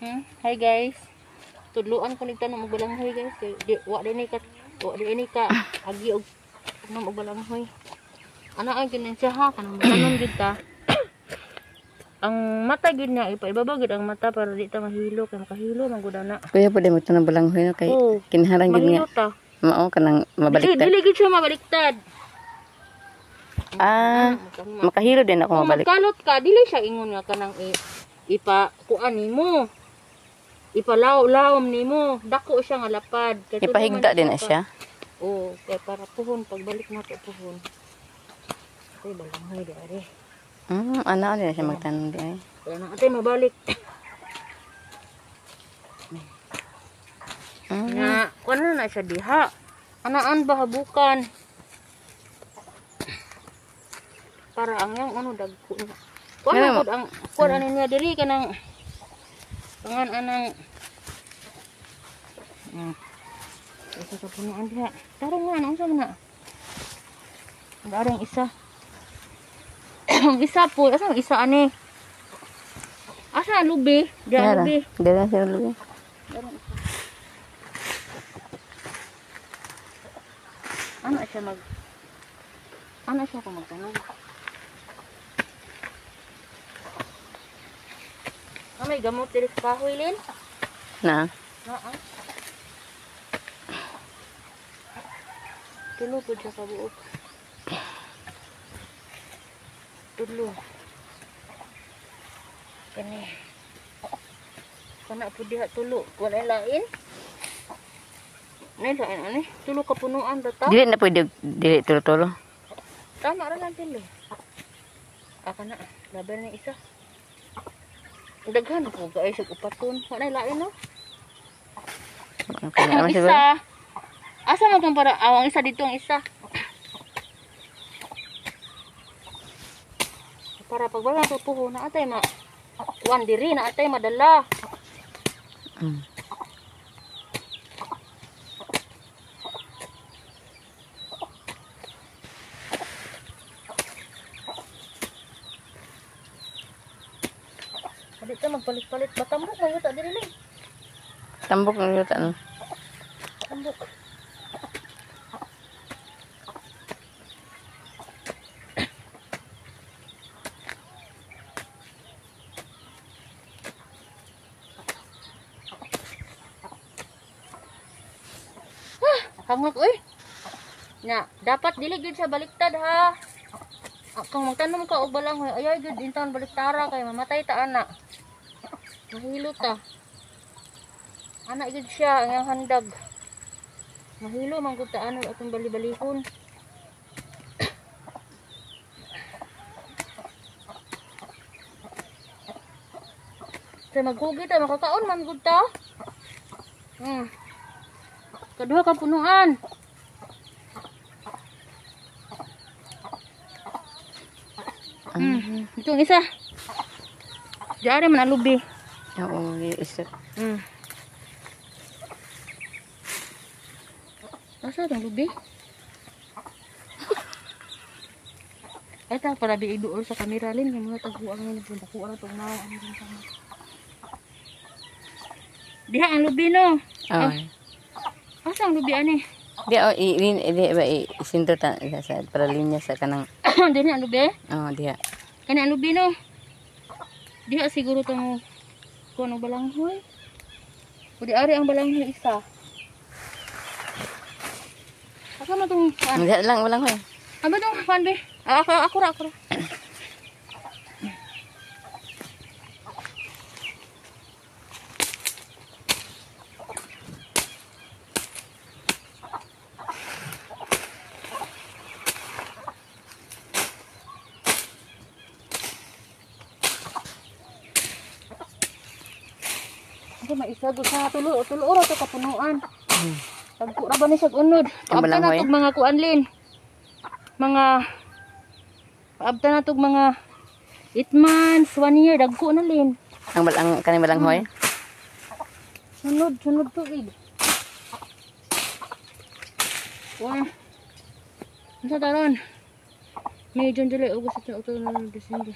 Hi guys. Tudluan ko nigtanong og balanghoy guys. Wa din ni ka agi og tanong og balanghoy. Ana ay ginin siya ha kanang balanon gid ta. Ang mata gid niya ipaibaba gid ang mata para di ta mahilo kay makahilo man gud ana. Kuya pud mo tanong balanghoy no kay kinharang gid niya. Mahilo ta. Mao kanang mabaliktad. Dili gid siya mabaliktad. Makahilo din ako mabalik. Kalot ka dili siya ingon nga kanang kuan nimo. Ipalaw-lawom nimo, dako siya nga lapad. Ipahigda din na siya. Oo, kay para puhon pagbalik nato puhon. Ay balanghoy di ari. Ana na siya magtanong di ay. Kaya na atay mabalik. Nga, kuan na siya diha. Anaan bahabukan. Para ang yang ano dagko na. Kuan na gud ang kuan ani niya diri kanang pangan anang isa ka punuan diha. Tarong nga unsa man na? Darang isa. Ang isa po, asa ang isa ani? Asa ang lubi? Diyan lubi. Diyan siya lubi. Ano siya kung magtanong? May gamot diri sa kahoy lin? Na. Naa. Tulo po siya sa buok. Tulo. Kani. Kana po diha tulo. Wala lain. Nay lain ani. Tulo ka punuan data. Dili na pwede dili tulo-tulo. Tama ra lang tulo. Kana. Laban ni isa. Daghan ko guys og upaton. Wala lain no. Ang isa. Asa man kang para awang isa dito ang isa. Para pagbala sa puho na atay kuan diri na atay madala. Dito magpalit-palit ba tambok mo yuta diri ni? Tambok ng yuta no. Tambok. Hangak oy. Nya, dapat dili gid sa baliktad ha. Kung magtanom ka og balanghoy, ayay gid intan baliktara kay mamatay ta ana. Mahilo ta. Ana gid siya ang handag. Mahilo man gud ta ano atong bali-balihon. Sa maghugi ta makakaon man gud ta. Kaduha ka punuan. Itong isa. Diari man ang lubi. Oo, isa. Asa ang lubi? Ito para di iduol sa kamera lin yung mga taguan ng punta-kuan itong mga diha ang lubi no. Asa ang lubi ani? Di ba isinto ta sa para linya sa kanang Dini ang lubi? Oo, diha. Kani ang lubi no. Diha siguro tong kuno balanghoy. Pwede ari ang balanghoy isa. Asa man tong Diha lang balanghoy. Aba tong fan be? Ako ra. Ito maisagod sa tulo ora to kapunuan. Tagko ra ba ni sag unod? Paabta na tog mga kuanlin. Paabta na tog mga 8 months, 1 year dagko na lin. Ang kaning balanghoy. Sunod tubig. Wah. Unsa taron? May June, July, August, September, October, November,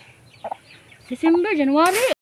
December, January.